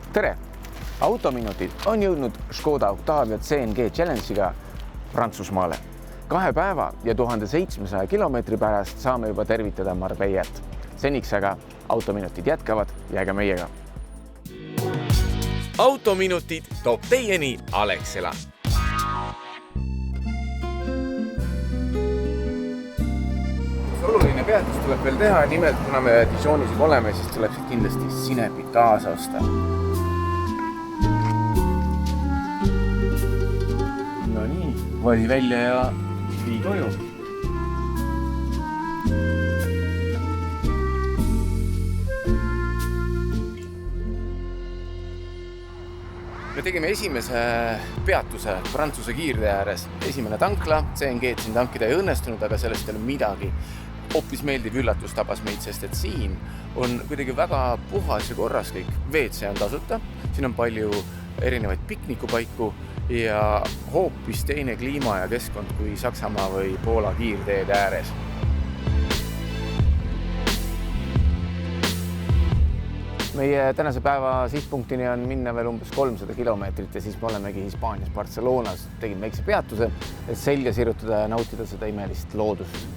Tere! Autominutid on jõudnud Škoda Octavia CNG Challenge'iga Prantsusmaale. 2 päeva ja 1700 kilomeetri pärast saame juba tervitada Marbellat. Seniks aga autominutid jätkavad, jääge meiega. Autominutid toob teieni Alexela. Oluline peatus tuleb veel teha, nimelt kuna me Dijonis oleme, siis tuleb siit kindlasti sinepit kaasa osta. No nii, vali välja ja vii koju. Me tegime esimese peatuse Prantsuse kiirtee ääres. Esimene tankla, CNG-d siin tankida ei õnnestunud, aga sellest ei ole midagi. Hoopis meeldiv üllatus tabas meid, sest et siin on kuidagi väga puhas ja korras kõik. WC on tasuta, siin on palju erinevaid piknikupaiku ja hoopis teine kliima ja keskkond kui Saksamaa või Poola kiirteede ääres. Meie tänase päeva sihtpunktini on minna veel umbes 300 kilomeetrit ja siis me olemegi Hispaanias Barcelonas. Tegin väikse peatuse, et selja sirutada ja nautida seda imelist loodust.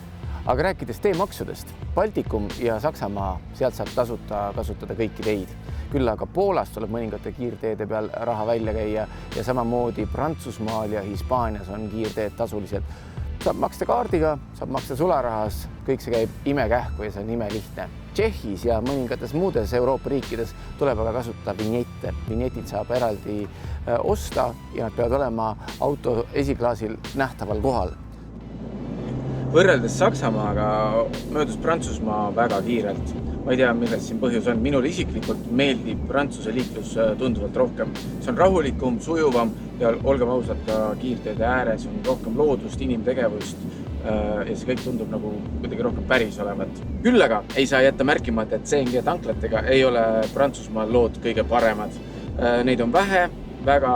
Aga rääkides teemaksudest, Baltikum ja Saksamaa, sealt saab tasuta kasutada kõiki teid. Küll aga Poolast tuleb mõningate kiirteede peal raha välja käia ja samamoodi Prantsusmaal ja Hispaanias on kiirteed tasulised. Saab maksta kaardiga, saab maksta sularahas, kõik see käib imekähku ja see on imelihtne. Tšehhis ja mõningates muudes Euroopa riikides tuleb aga kasutada vinjette. Vinjetid saab eraldi osta ja nad peavad olema auto esiklaasil nähtaval kohal. Võrreldes Saksamaaga möödus Prantsusmaa väga kiirelt. Ma ei tea, milles siin põhjus on. Minul isiklikult meeldib Prantsuse liiklus tunduvalt rohkem. See on rahulikum, sujuvam ja olgem ausad ka kiirteede ääres on rohkem loodust, inimtegevust ja see kõik tundub nagu kuidagi rohkem päris olevat. Küll aga ei saa jätta märkimata, et CNG tanklatega ei ole Prantsusmaal lood kõige paremad. Neid on vähe, väga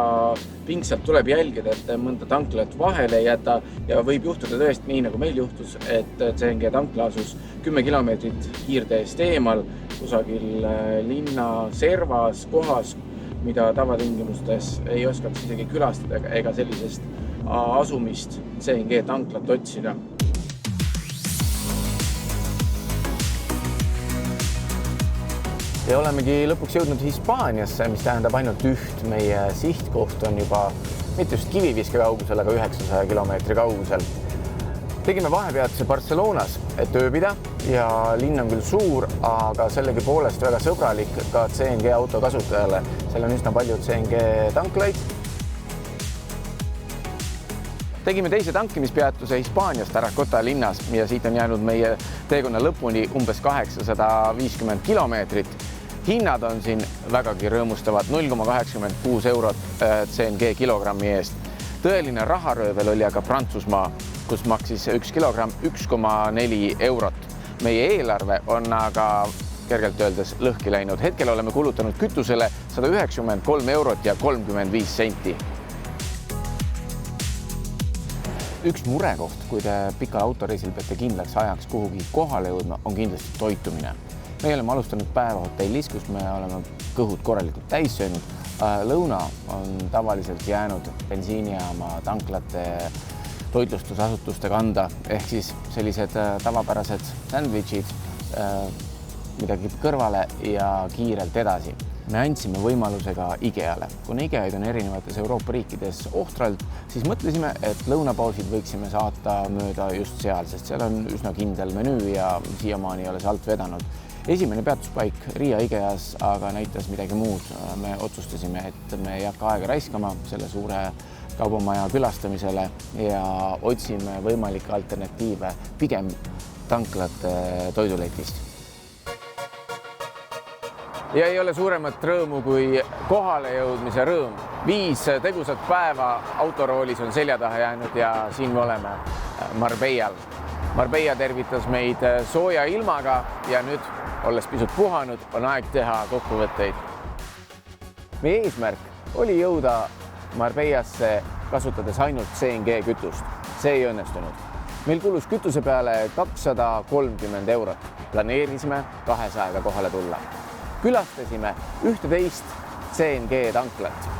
pingsalt tuleb jälgida, et mõnda tanklat vahele ei jäta ja võib juhtuda tõesti nii, nagu meil juhtus, et CNG tankla asus 10 kilomeetrit kiirteest eemal kusagil linna servas kohas, mida tavatingimustes ei oskaks isegi külastada ega sellisest asumist CNG tanklat otsida. Ja olemegi lõpuks jõudnud Hispaaniasse, mis tähendab ainult üht. Meie sihtkoht on juba mitte just kiviviske kaugusel, aga 900 kilomeetri kaugusel. Tegime vahepeatuse Barcelonas, et ööbida ja linn on küll suur, aga sellegi poolest väga sõbralik ka CNG auto kasutajale. Seal on üsna palju CNG tanklaid. Tegime teise tankimispeatuse Hispaanias Tarragota linnas ja siit on jäänud meie teekonna lõpuni umbes 850 kilomeetrit. Hinnad on siin vägagi rõõmustavad 0,86 eurot CNG kilogrammi eest. Tõeline raharöövel oli aga Prantsusmaa, kus maksis 1 kilogramm 1,4 eurot. Meie eelarve on aga kergelt öeldes lõhki läinud. Hetkel oleme kulutanud kütusele 193 eurot ja 35 senti. Üks murekoht, kui te pikal autoreisil peate kindlaks ajaks kuhugi kohale jõudma, on kindlasti toitumine. Me oleme alustanud päeva hotellis, kus me oleme kõhud korralikult täis söönud. Lõuna on tavaliselt jäänud bensiinijaama tanklate toitlustusasutuste kanda, ehk siis sellised tavapärased sandwichid, midagi kõrvale ja kiirelt edasi. Me andsime võimalusega IKEAle. Kuna IKEAid on erinevates Euroopa riikides ohtralt, siis mõtlesime, et lõunapausid võiksime saata mööda just seal, sest seal on üsna kindel menüü ja siiamaani ei ole see alt vedanud. Esimene peatuspaik Riia IKEAs aga näitas midagi muud. Me otsustasime, et me ei hakka aega raiskama selle suure kaubamaja külastamisele ja otsime võimalikke alternatiive pigem tanklate toiduletist. Ja ei ole suuremat rõõmu kui kohale jõudmise rõõm. 5 tegusat päeva autoroolis on selja taha jäänud ja siin me oleme Marbellal. Marbella tervitas meid sooja ilmaga ja nüüd, olles pisut puhanud, on aeg teha kokkuvõtteid. Meie eesmärk oli jõuda Marbellasse kasutades ainult CNG kütust. See ei õnnestunud. Meil kulus kütuse peale 230 eurot. Planeerisime 200-ga kohale tulla. Külastasime 11 CNG tanklat.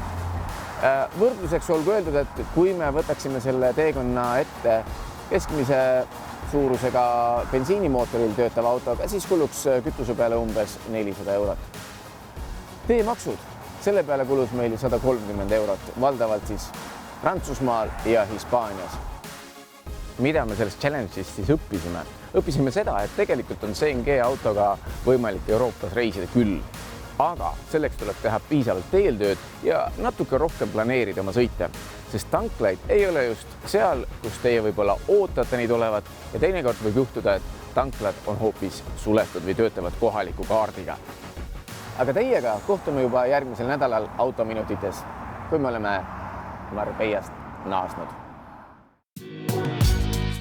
Võrdluseks olgu öeldud, et kui me võtaksime selle teekonna ette keskmise suurusega bensiinimootoril töötava autoga, siis kuluks kütuse peale umbes 400 eurot. Teemaksud, selle peale kulus meil 130 eurot, valdavalt siis Prantsusmaal ja Hispaanias. Mida me sellest challenge'ist siis õppisime? Õppisime seda, et tegelikult on CNG autoga võimalik Euroopas reisida küll, aga selleks tuleb teha piisavalt eeltööd ja natuke rohkem planeerida oma sõite, sest tanklaid ei ole just seal, kus teie võib-olla ootate neid olevat ja teinekord võib juhtuda, et tanklad on hoopis suletud või töötavad kohaliku kaardiga. Aga teiega kohtume juba järgmisel nädalal autominutites, kui me oleme Marbeiast naasnud.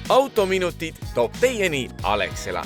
autominutid toob teieni Alexela.